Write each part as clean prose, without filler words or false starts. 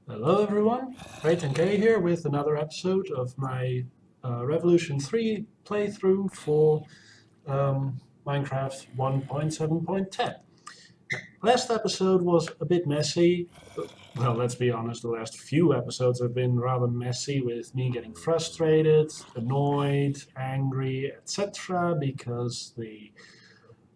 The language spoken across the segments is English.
Hello everyone, K here with another episode of my Revolution 3 playthrough for Minecraft 1.7.10. Last episode was a bit messy. Well, let's be honest, the last few episodes have been rather messy with me getting frustrated, annoyed, angry, etc. because the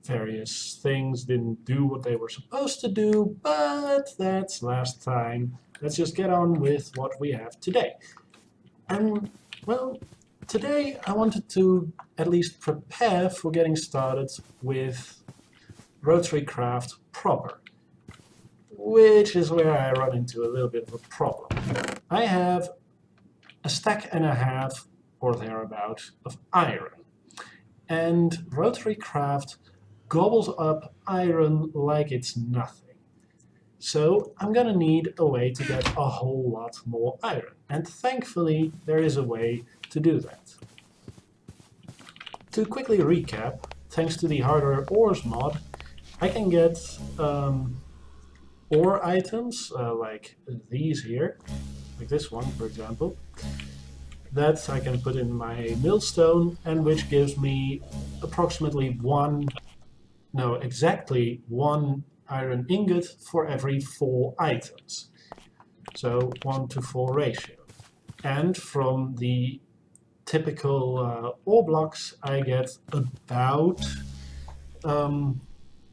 various things didn't do what they were supposed to do, but that's last time. Let's just get on with what we have today. And, well, today I wanted to at least prepare for getting started with Rotary Craft proper, which is where I run into a little bit of a problem. I have a stack and a half, or thereabout, of iron, and Rotary Craft gobbles up iron like it's nothing. So I'm gonna need a way to get a whole lot more iron. And thankfully there is a way to do that. To quickly recap, thanks to the Harder Ores mod, I can get ore items like these here, like this one for example, that I can put in my millstone and which gives me approximately exactly one iron ingot for every 4 items. So 1-to-4 ratio. And from the typical ore blocks I get about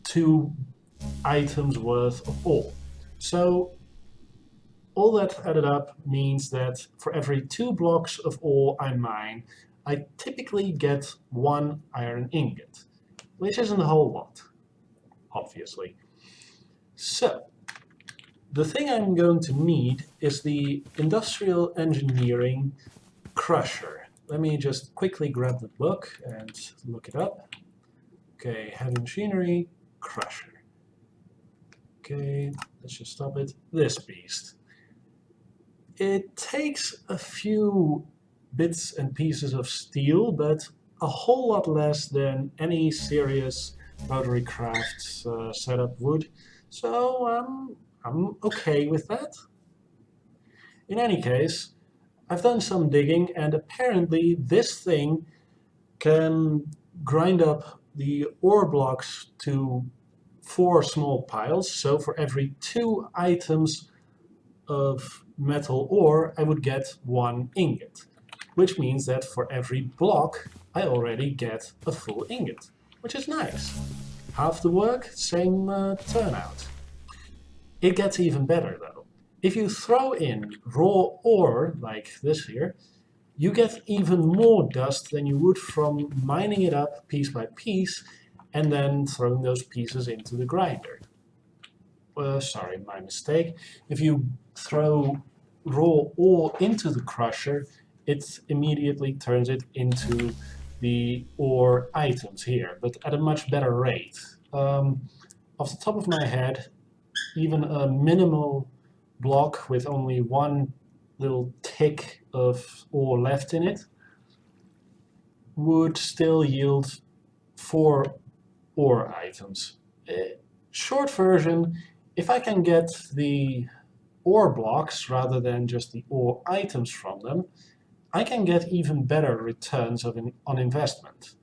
2 items worth of ore. So all that added up means that for every 2 blocks of ore I mine, I typically get 1 iron ingot, which isn't a whole lot, obviously. So, the thing I'm going to need is the Industrial Engineering Crusher. Let me just quickly grab the book and look it up. Okay, Heavy Machinery, Crusher. Okay, let's just stop it. This beast. It takes a few bits and pieces of steel, but a whole lot less than any serious Rotary Craft setup would. So I'm okay with that. In any case, I've done some digging and apparently this thing can grind up the ore blocks to 4 small piles. So for every 2 items of metal ore, I would get 1 ingot, which means that for every block I already get a full ingot, which is nice. Half the work, same turnout. It gets even better though. If you throw in raw ore, like this here, you get even more dust than you would from mining it up piece by piece and then throwing those pieces into the grinder. Sorry, my mistake. If you throw raw ore into the crusher, it immediately turns it into the ore items here, but at a much better rate. Off the top of my head, even a minimal block with only 1 little tick of ore left in it would still yield 4 ore items. Short version, if I can get the ore blocks rather than just the ore items from them, I can get even better returns on investment.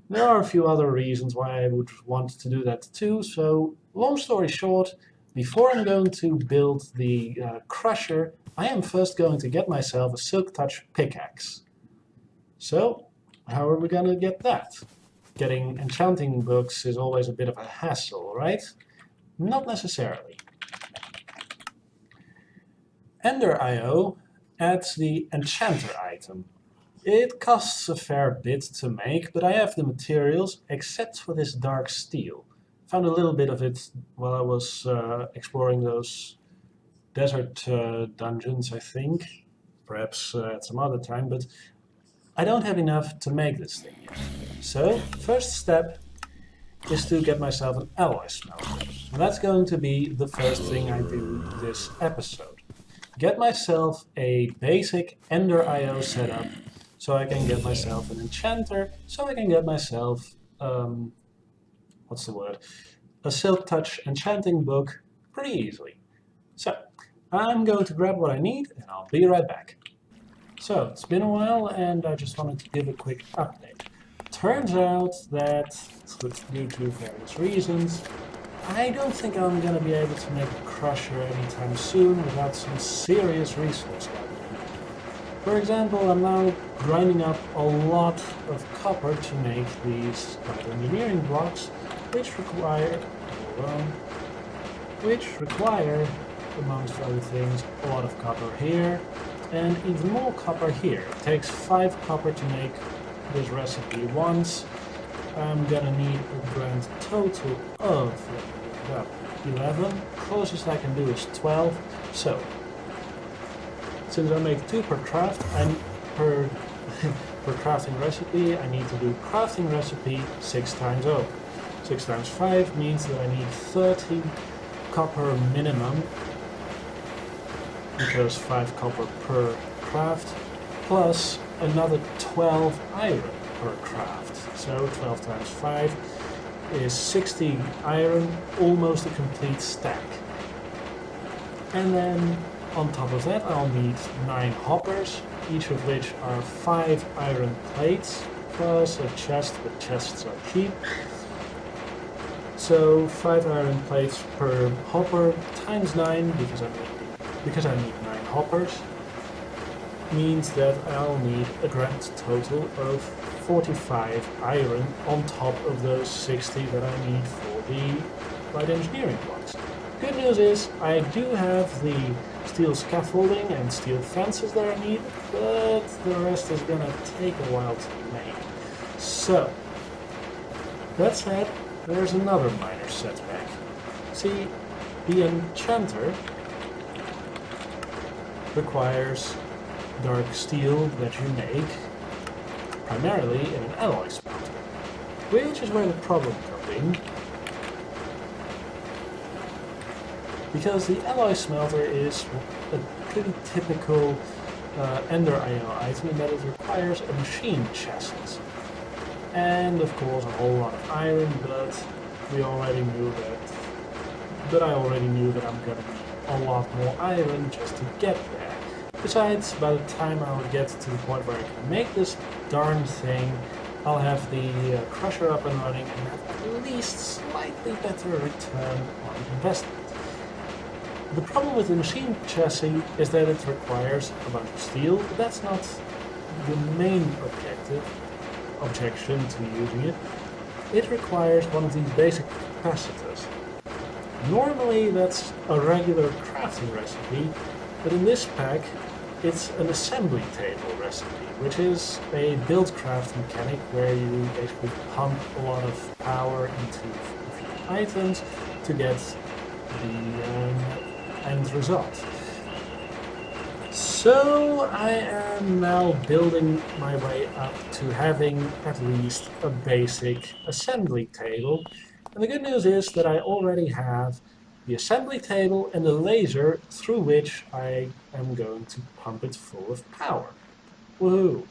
There are a few other reasons why I would want to do that too, so long story short, before I'm going to build the crusher, I am first going to get myself a Silk Touch pickaxe. So, how are we going to get that? Getting enchanting books is always a bit of a hassle, right? Not necessarily. Ender.io adds the Enchanter item. It costs a fair bit to make, but I have the materials except for this dark steel. Found a little bit of it while I was exploring those desert dungeons, I think. Perhaps at some other time, but I don't have enough to make this thing yet. So, first step is to get myself an alloy smelter. And that's going to be the first thing I do this episode. Get myself a basic Ender.io setup so I can get myself an enchanter, so I can get myself, what's the word? A Silk Touch enchanting book pretty easily. So, I'm going to grab what I need and I'll be right back. So, it's been a while and I just wanted to give a quick update. Turns out that, due to various reasons, I don't think I'm gonna be able to make a crusher anytime soon without some serious resource gathering. For example, I'm now grinding up a lot of copper to make these light engineering blocks, which require, hold on, amongst other things, a lot of copper here, and even more copper here. It takes 5 copper to make this recipe once. I'm gonna need a grand total of, let me look it up, 11. Closest I can do is 12. So, since I make 2 per craft, per per crafting recipe, I need to do crafting recipe 6 times over. 6 times 5 means that I need 30 copper minimum, because 5 copper per craft, plus another 12 iron per craft. So 12 times 5 is 60 iron, almost a complete stack. And then on top of that I'll need 9 hoppers, each of which are 5 iron plates, plus a chest, but chests are cheap. So 5 iron plates per hopper times 9, because I need 9 hoppers, means that I'll need a grand total of 45 iron on top of those 60 that I need for the light engineering blocks. Good news is I do have the steel scaffolding and steel fences that I need, but the rest is gonna take a while to make. So, that said, there's another minor setback. See, the Enchanter requires dark steel that you make primarily in an alloy smelter, which is where the problem comes in. Because the alloy smelter is a pretty typical Ender IO item in that it requires a machine chassis. And of course a whole lot of iron, but I already knew that I'm gonna need a lot more iron just to get there. Besides, by the time I'll get to the point where I can make this darn thing, I'll have the crusher up and running and have at least slightly better return on investment. The problem with the machine chassis is that it requires a bunch of steel, but that's not the main objection to using it. It requires one of these basic capacitors. Normally that's a regular crafting recipe, but in this pack it's an assembly table recipe, which is a build-craft mechanic where you basically pump a lot of power into a few items to get the end result. So I am now building my way up to having at least a basic assembly table. And the good news is that I already have the assembly table and the laser through which I am going to pump it full of power. Woohoo!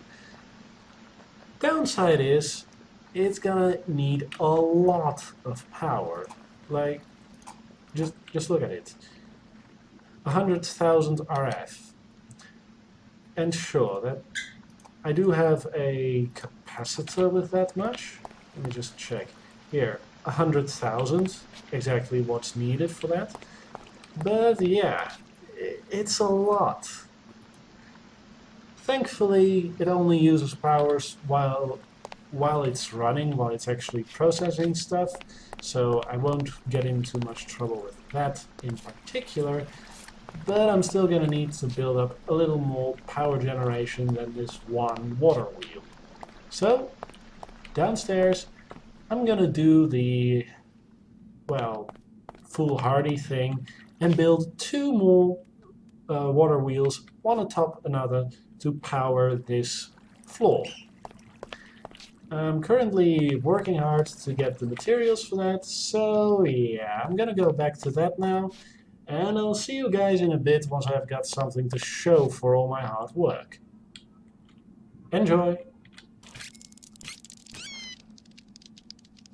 Downside is it's gonna need a lot of power. Like, just look at it. 100,000 RF. And sure, that I do have a capacitor with that much. Let me just check. Here, 100,000, exactly what's needed for that. But yeah, it's a lot. Thankfully, it only uses powers while it's running, while it's actually processing stuff, so I won't get into much trouble with that in particular. But I'm still gonna need to build up a little more power generation than this one water wheel. So, downstairs, I'm gonna do the, well, foolhardy thing and build 2 more water wheels, one atop another, to power this floor. I'm currently working hard to get the materials for that, so yeah, I'm gonna go back to that now. And I'll see you guys in a bit once I've got something to show for all my hard work. Enjoy!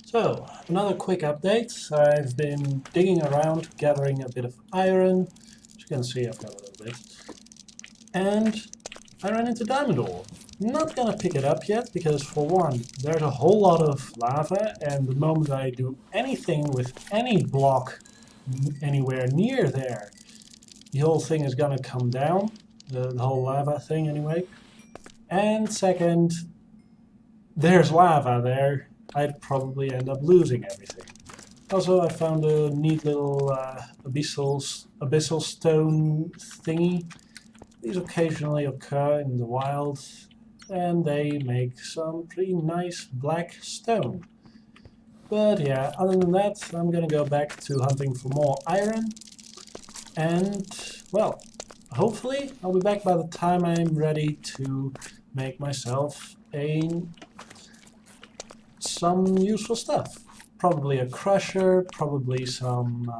So, another quick update. I've been digging around, gathering a bit of iron. As you can see I've got a little bit. And I ran into diamond ore. Not gonna pick it up yet, because for one, there's a whole lot of lava, and the moment I do anything with any block anywhere near there, the whole thing is gonna come down, the whole lava thing anyway. And second, there's lava there, I'd probably end up losing everything. Also, I found a neat little abyssal stone thingy. These occasionally occur in the wild, and they make some pretty nice black stone. But yeah, other than that, I'm gonna go back to hunting for more iron. And, well, hopefully I'll be back by the time I'm ready to make myself some useful stuff. Probably a crusher, probably some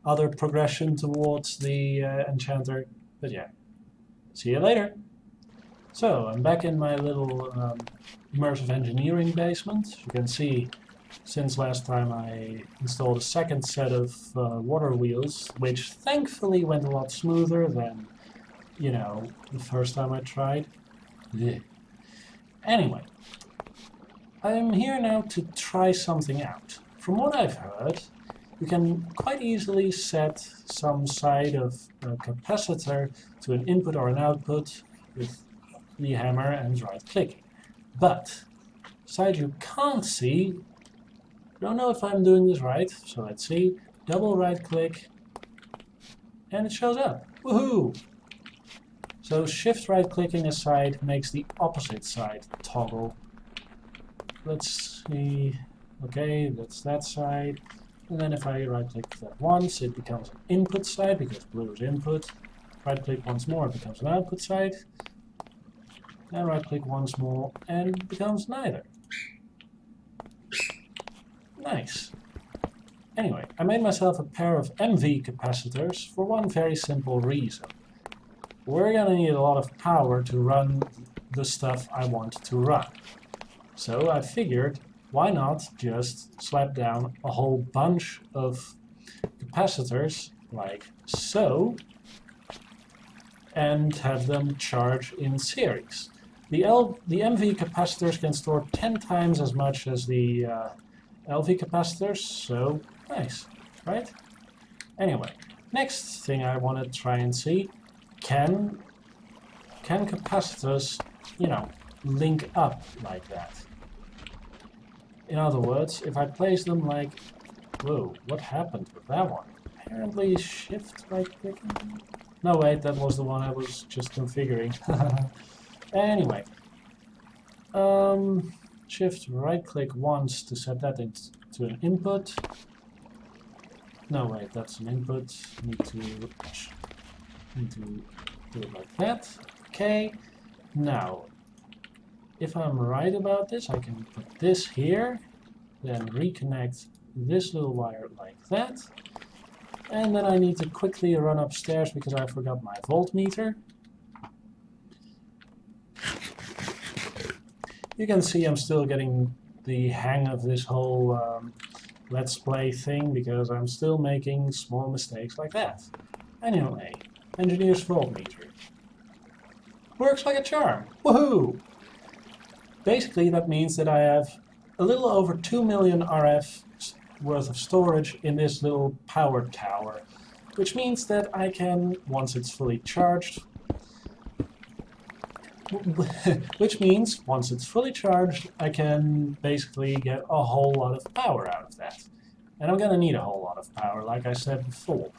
other progression towards the Enchanter. But yeah, see you later. So, I'm back in my little immersive engineering basement. As you can see, since last time I installed a second set of water wheels, which thankfully went a lot smoother than, you know, the first time I tried. Blech. Anyway, I'm here now to try something out. From what I've heard, you can quite easily set some side of a capacitor to an input or an output with the hammer and right clicking. But, side you can't see, don't know if I'm doing this right, so let's see, double right click, and it shows up. Woohoo! So shift right clicking a side makes the opposite side toggle. Let's see, okay, that's that side, and then if I right click that once, it becomes an input side because blue is input. Right click once more, it becomes an output side. And right click once more, and it becomes neither. Nice. Anyway, I made myself a pair of MV capacitors for one very simple reason. We're gonna need a lot of power to run the stuff I want to run. So I figured, why not just slap down a whole bunch of capacitors, like so, and have them charge in series. The MV capacitors can store 10 times as much as the LV capacitors, so nice, right? Anyway, next thing I want to try and see, can capacitors, you know, link up like that? In other words, if I place them like, whoa, what happened with that one? Apparently shift right clicking? No wait, that was the one I was just configuring. Anyway, shift right click once to set that into an input. No wait, that's an input. Need to do it like that. Okay. Now, if I'm right about this, I can put this here, then reconnect this little wire like that, and then I need to quickly run upstairs because I forgot my voltmeter. You can see I'm still getting the hang of this whole Let's Play thing because I'm still making small mistakes like that. Anyway, engineer's voltmeter. Works like a charm. Woohoo! Basically that means that I have a little over 2 million RF worth of storage in this little power tower, which means that I can, once it's fully charged, I can basically get a whole lot of power out of that. And I'm gonna need a whole lot of power, like I said before.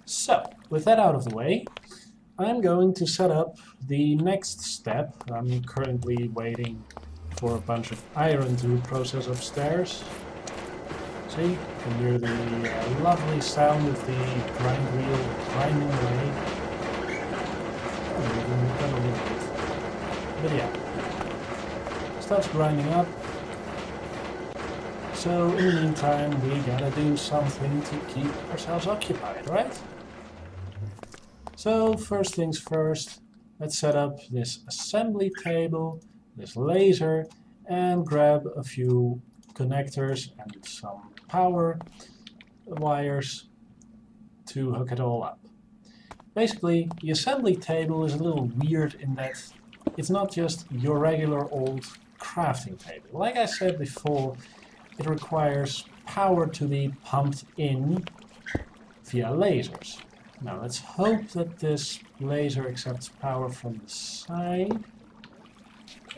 So, with that out of the way, I'm going to set up the next step. I'm currently waiting for a bunch of iron to process upstairs. See, you can hear the lovely sound of the grind wheel grinding away. Oh, we've done a little bit. But yeah, stuff's grinding up. So in the meantime, we gotta do something to keep ourselves occupied, right? So first things first, let's set up this assembly table, this laser, and grab a few connectors and some power wires to hook it all up. basically, the assembly table is a little weird in that it's not just your regular old crafting table. Like I said before, it requires power to be pumped in via lasers. Now let's hope that this laser accepts power from the side.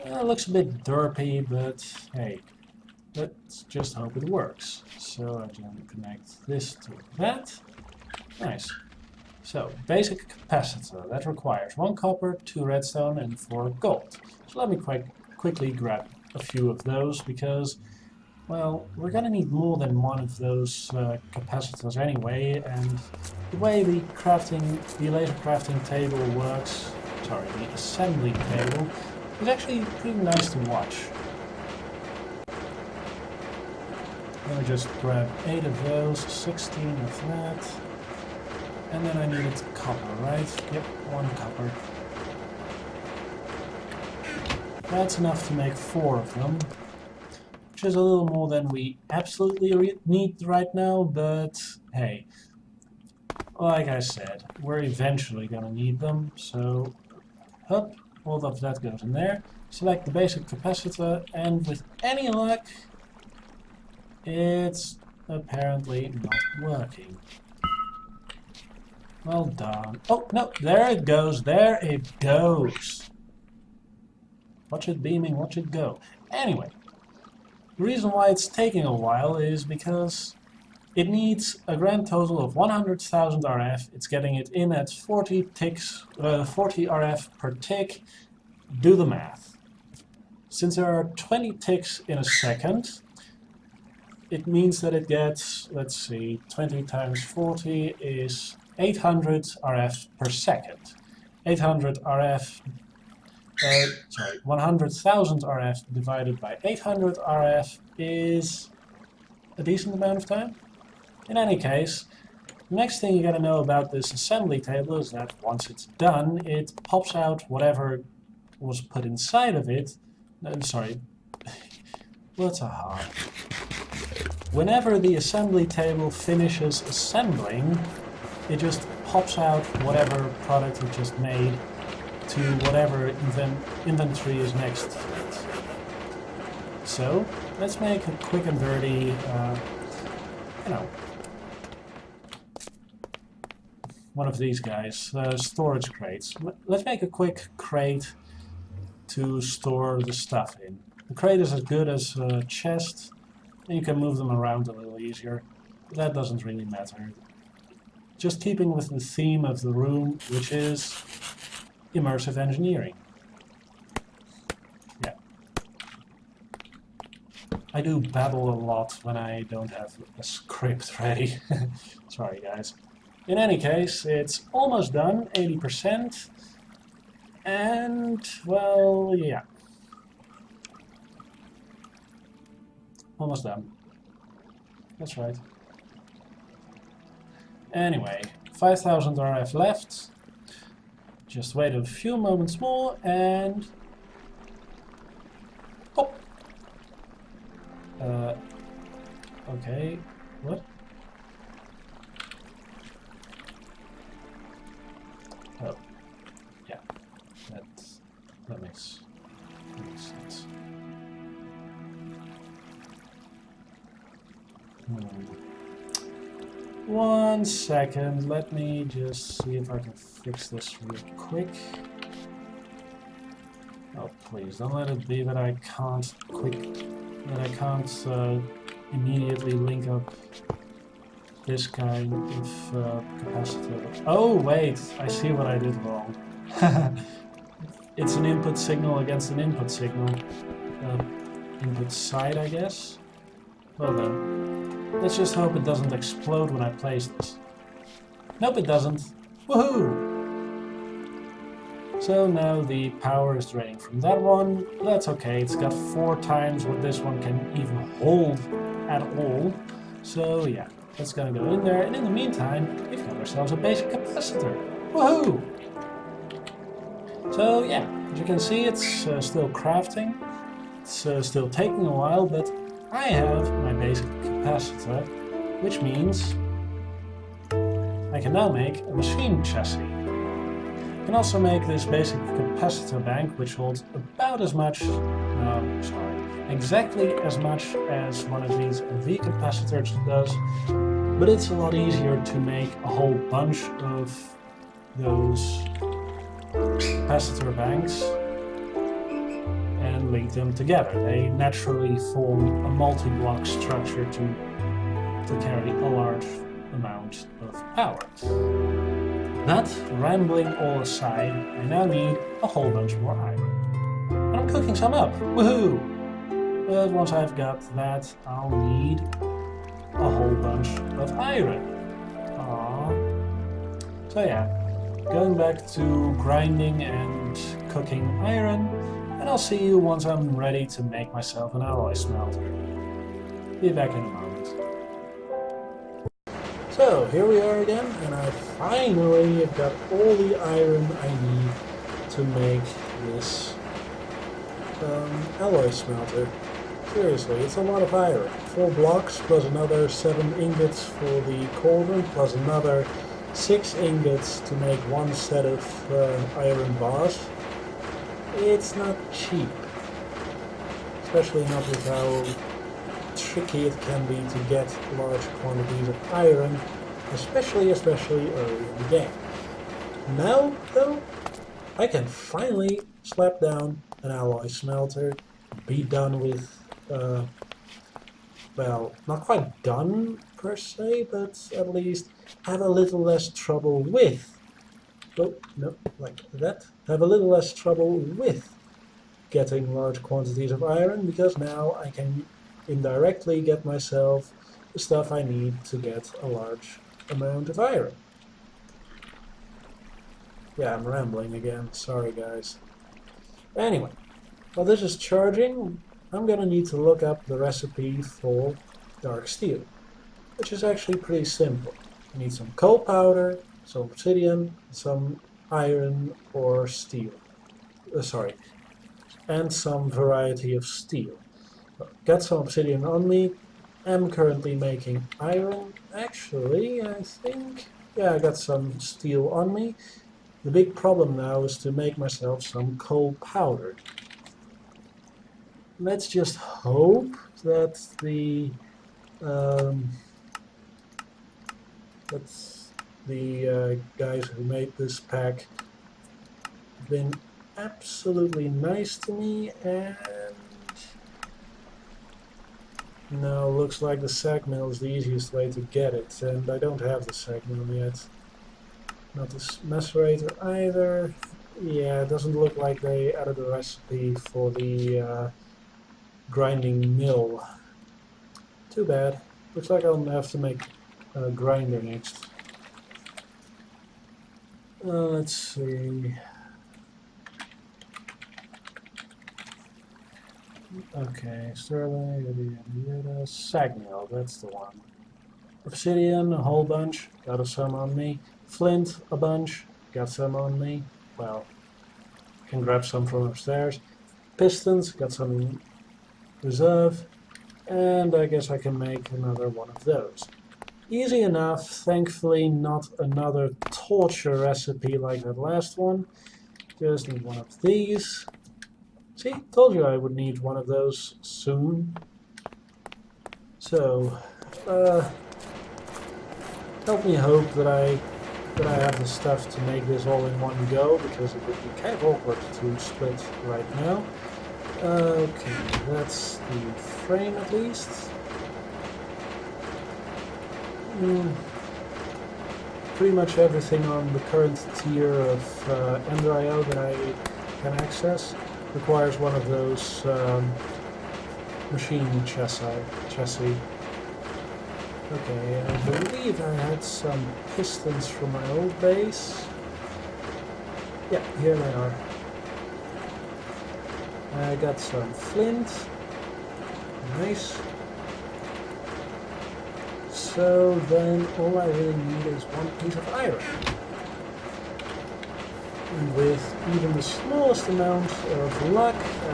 It looks a bit derpy, but hey, let's just hope it works. So I can connect this to that. Nice. So, basic capacitor. That requires 1 copper, 2 redstone, and 4 gold. So let me quickly grab a few of those, because, well, we're gonna need more than one of those capacitors anyway, and the way the laser crafting table works, sorry, the assembly table, is actually pretty nice to watch. Let me just grab 8 of those, 16 of that. And then I needed copper, right? Yep, 1 copper. That's enough to make 4 of them. Which is a little more than we absolutely need right now, but hey. Like I said, we're eventually gonna need them, so up, all of that goes in there. Select the basic capacitor, and with any luck, it's apparently not working. Well done. Oh, no, there it goes, there it goes. Watch it beaming, watch it go. Anyway, the reason why it's taking a while is because it needs a grand total of 100,000 RF. It's getting it in at 40 ticks, 40 RF per tick. Do the math. Since there are 20 ticks in a second, it means that it gets, let's see, 20 times 40 is 800 RF per second. 800 RF, sorry, 100,000 RF divided by 800 RF is a decent amount of time. In any case, the next thing you gotta know about this assembly table is that once it's done, it pops out whatever was put inside of it. Sorry, words are hard. Whenever the assembly table finishes assembling, it just pops out whatever product it just made to whatever inventory is next to it. So, let's make a quick and dirty, one of these guys, storage crates. Let's make a quick crate to store the stuff in. The crate is as good as a chest, and you can move them around a little easier. But that doesn't really matter. Just keeping with the theme of the room, which is immersive engineering. Yeah. I do babble a lot when I don't have a script ready. Sorry guys. In any case, it's almost done, 80%. And, well, yeah. Almost done. That's right. Anyway, 5,000 RF left. Just wait a few moments more and... pop! Okay, what? Oh, yeah, that makes sense. One second, let me just see if I can fix this real quick. Oh, please, don't let it be that I can't immediately link up this kind of capacitor. Oh, wait, I see what I did wrong. It's an input signal against an input signal. Input side, I guess? Well then, let's just hope it doesn't explode when I place this. Nope, it doesn't. Woohoo! So now the power is draining from that one. That's okay, it's got 4 times what this one can even hold at all. So yeah, that's gonna go in there. And in the meantime, we've got ourselves a basic capacitor. Woohoo! So yeah, as you can see, it's still crafting. It's still taking a while, but I have my basic capacitor, which means I can now make a machine chassis. can also make this basic capacitor bank, which holds about as much, no, sorry, exactly as much as one of these MV capacitors does, but it's a lot easier to make a whole bunch of those capacitor banks and link them together. They naturally form a multi-block structure to carry a large amount of power. That rambling all aside, I now need a whole bunch more iron. And I'm cooking some up, woohoo! But once I've got that, I'll need a whole bunch of iron. Aww. So yeah, going back to grinding and cooking iron, and I'll see you once I'm ready to make myself an alloy smelter. Be back in a moment. So here we are again, and I finally have got all the iron I need to make this alloy smelter. Seriously, it's a lot of iron. 4 blocks plus another 7 ingots for the cauldron plus another 6 ingots to make one set of iron bars. It's not cheap, especially not with how tricky it can be to get large quantities of iron, especially early in the game. Now, though, I can finally slap down an alloy smelter, be done with, well, not quite done per se, but at least have a little less trouble with, oh, no, like that, have a little less trouble with getting large quantities of iron, because now I can indirectly get myself the stuff I need to get a large amount of iron. Yeah, I'm rambling again, sorry guys. Anyway, while this is charging, I'm gonna need to look up the recipe for dark steel, which is actually pretty simple. You need some coal powder, some obsidian, some iron or steel. And some variety of steel. Got some obsidian on me. I'm currently making iron. Actually, I think, yeah, I got some steel on me. The big problem now is to make myself some coal powder. Let's just hope that the guys who made this pack have been absolutely nice to me, and no, looks like the sag mill is the easiest way to get it, and I don't have the sag mill yet. Not the macerator either. Yeah, it doesn't look like they added a recipe for the grinding mill. Too bad. Looks like I'll have to make a grinder next. Let's see. Okay, sterling, sag mill, that's the one. Obsidian, a whole bunch, got some on me. Flint, a bunch, got some on me. Well, can grab some from upstairs. Pistons, got some in reserve. And I guess I can make another one of those. Easy enough, thankfully not another torture recipe like that last one. Just need one of these. See, told you I would need one of those soon. So, help me hope that I have the stuff to make this all in one go, because it would be kind of awkward to split right now. Okay, that's the frame at least. Pretty much everything on the current tier of Ender.io that I can access requires one of those machine chassis. Okay, I believe I had some pistons from my old base. Yeah, here they are. I got some flint. Nice. So then all I really need is one piece of iron. And with even the smallest amount of luck, I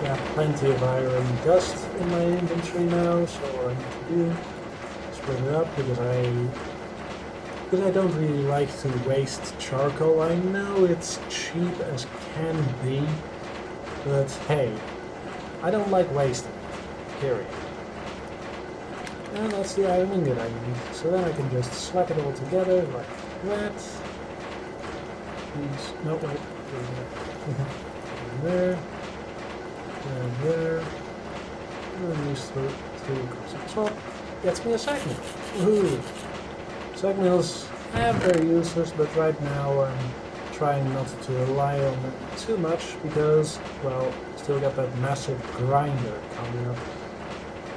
have plenty of iron dust in my inventory now, so what I need to do is split it up, because because I don't really like to waste charcoal. I know it's cheap as can be, but hey, I don't like wasting it, period. And that's the iron ingot I need, so then I can just slap it all together like that. These, no, wait, there, and there, and then these three across the top. Gets me a sag mill. Woohoo! Sag mills are very useless, but right now I'm trying not to rely on them too much because, well, still got that massive grinder coming up.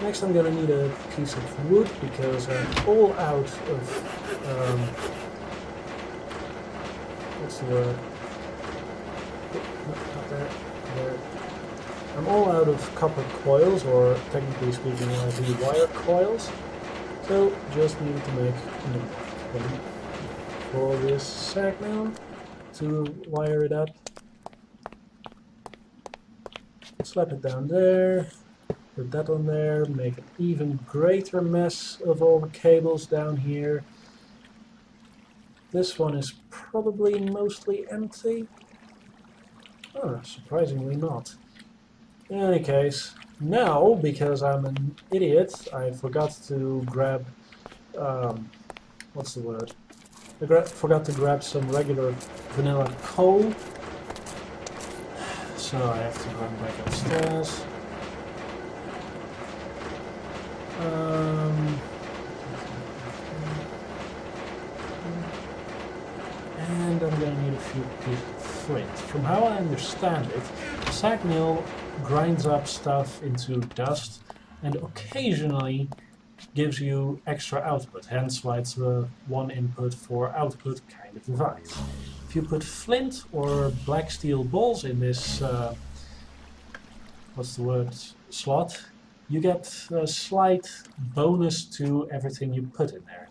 Next I'm gonna need a piece of wood because I'm all out of, what's the word? No, not there, there. I'm all out of copper coils, or technically speaking, wire coils. So just needed to make one for this sag mill to wire it up. Slap it down there, put that on there, make an even greater mess of all the cables down here. This one is probably mostly empty. Oh, surprisingly not. In any case, now, because I'm an idiot, I forgot to grab, what's the word? I forgot to grab some regular vanilla coal. So I have to run back upstairs. And I'm gonna need a few pieces of flint. From how I understand it, the sag mill grinds up stuff into dust and occasionally gives you extra output, hence why it's a one input for output kind of device. If you put flint or black steel balls in this, what's the word, slot, you get a slight bonus to everything you put in there.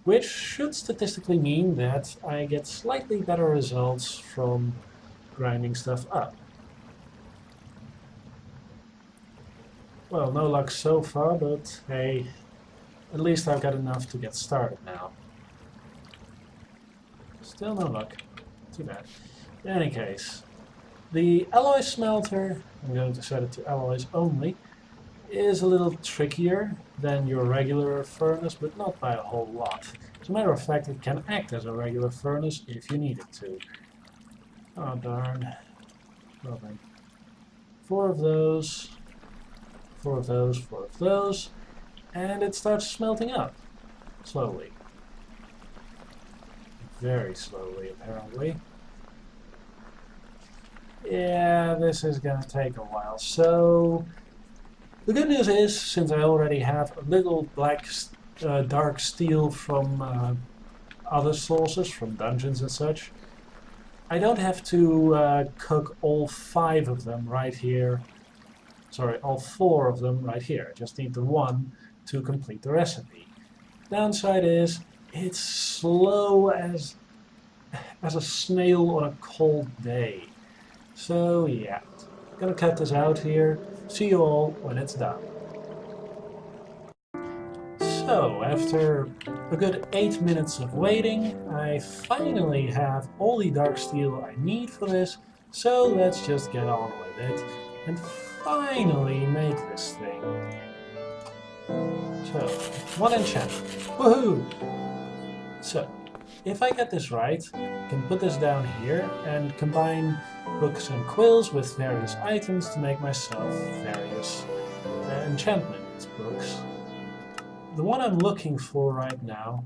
Which should statistically mean that I get slightly better results from grinding stuff up. Well, no luck so far, but hey, at least I've got enough to get started now. Still no luck. Too bad. In any case, the alloy smelter, I'm going to set it to alloys only, is a little trickier than your regular furnace, but not by a whole lot. As a matter of fact, it can act as a regular furnace if you need it to. Oh darn. Well then. 4 of those, 4 of those, 4 of those, and it starts smelting up. Slowly. Very slowly, apparently. Yeah, this is gonna take a while. So, the good news is, since I already have a little black, dark steel from other sources, from dungeons and such, I don't have to cook all 5 of them right here. Sorry, all 4 of them right here. I just need the 1 to complete the recipe. Downside is, it's slow as a snail on a cold day. So yeah, gonna cut this out here. See you all when it's done. So, after a good 8 minutes of waiting, I finally have all the dark steel I need for this, so let's just get on with it and finally make this thing. So, 1 enchantment. Woohoo! So, if I get this right, I can put this down here and combine hooks and quills with various items to make myself various enchantment books. The one I'm looking for right now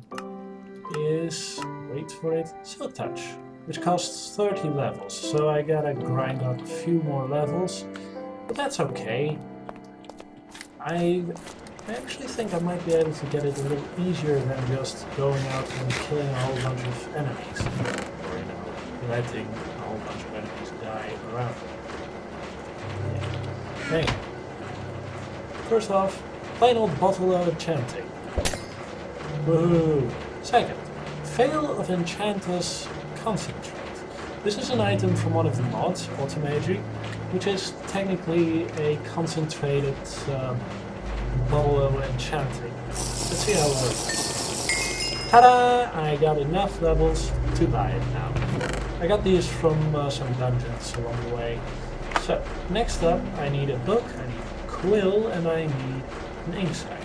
is, wait for it, Silk Touch, which costs 30 levels, so I gotta grind up a few more levels, but that's okay. I actually think I might be able to get it a little easier than just going out and killing a whole bunch of enemies, or, you know, letting a whole bunch of enemies die around me. Yeah. Anyway, first off, plain old bottle of enchanting. Woohoo! Second, Veil of Enchanter's Concentrate. This is an item from one of the mods, Automagi, which is technically a concentrated bottle of enchanting. Let's see how it works. Ta-da! I got enough levels to buy it now. I got these from some dungeons along the way. So, next up I need a book, I need a quill, and I need an ink sac.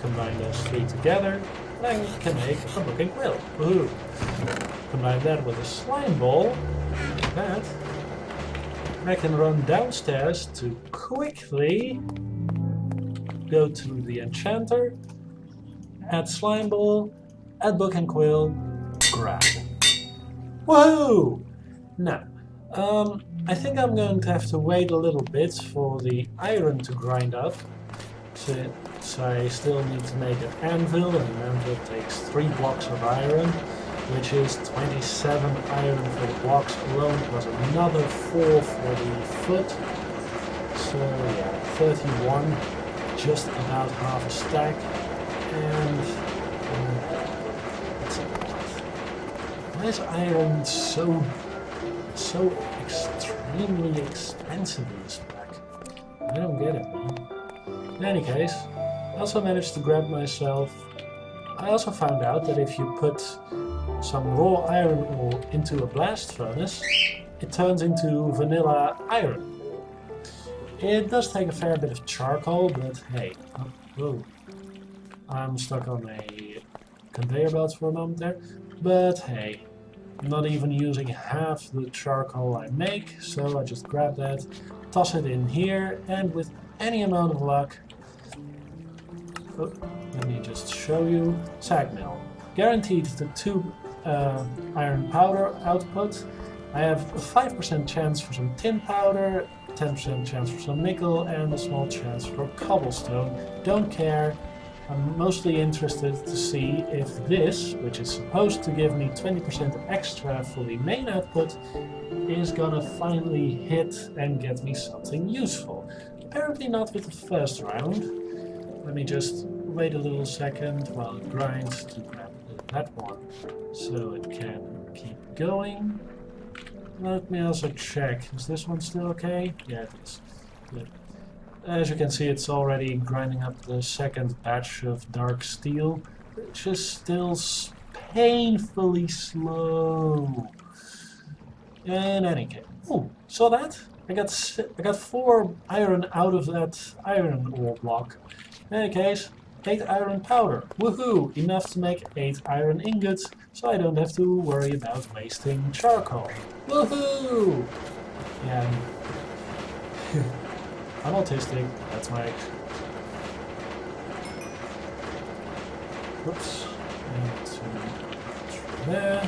Combine those three together, and I can make a book and quill. Woohoo! Combine that with a slime ball, like that. I can run downstairs to quickly go to the Enchanter, add slime ball, add book and quill, grab. Whoa! Now, I think I'm going to have to wait a little bit for the iron to grind up. So I still need to make an anvil, and an anvil takes 3 blocks of iron, which is 27 iron for the blocks alone, plus another 4 for the foot. So yeah, 31, just about half a stack, and let's see why is iron so extremely expensive in this pack? I don't get it, man. In any case, I also managed to grab myself. I also found out that if you put some raw iron ore into a blast furnace, it turns into vanilla iron. It does take a fair bit of charcoal, but hey, whoa, I'm stuck on a conveyor belt for a moment there. But hey, I'm not even using half the charcoal I make, so I just grab that, toss it in here, and with any amount of luck, let me just show you, sag mill. Guaranteed the 2 iron powder output. I have a 5% chance for some tin powder, 10% chance for some nickel, and a small chance for cobblestone. Don't care. I'm mostly interested to see if this, which is supposed to give me 20% extra for the main output, is gonna finally hit and get me something useful. Apparently not with the first round. Let me just wait a little second while it grinds to grab that one so it can keep going. Let me also check. Is this one still okay? Yeah, it is. Good. As you can see, it's already grinding up the second batch of dark steel, which is still painfully slow. In any case, ooh, saw that? I got 4 iron out of that iron ore block. In any case, 8 iron powder. Woohoo! Enough to make 8 iron ingots, so I don't have to worry about wasting charcoal. Woohoo! Yeah. I'm autistic, that's my excuse. Oops. There.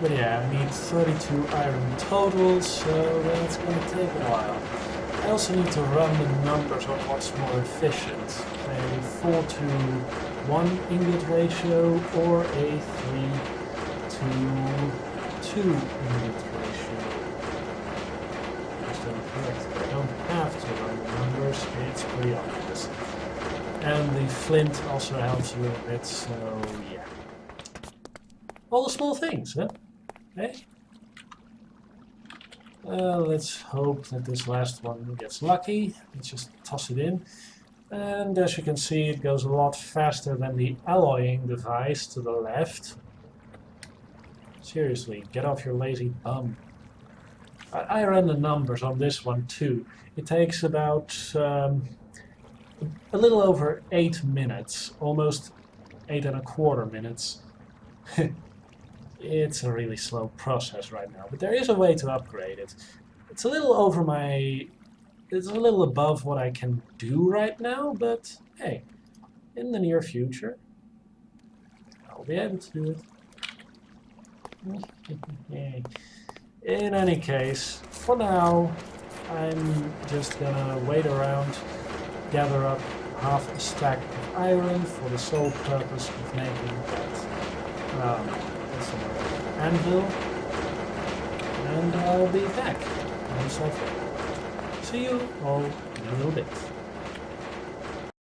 But yeah, I need 32 iron total, so that's going to take a while. I also need to run the numbers on what's more efficient. A 4 to 1 ingot ratio or a 3 to 2 ingot ratio. Correct. I don't have to run the numbers, it's pretty obvious. And the flint also helps a little bit, so yeah. All the small things, huh? Hey? Let's hope that this last one gets lucky. Let's just toss it in. And as you can see, it goes a lot faster than the alloying device to the left. Seriously, get off your lazy bum. I ran the numbers on this one too. It takes about a little over 8 minutes, almost 8.25 minutes. It's a really slow process right now, but there is a way to upgrade it. It's a little it's a little above what I can do right now, but hey, in the near future, I'll be able to do it. In any case, for now, I'm just gonna wait around, gather up half a stack of iron for the sole purpose of making that anvil, and I'll be back once I've done that. See you all in a little bit.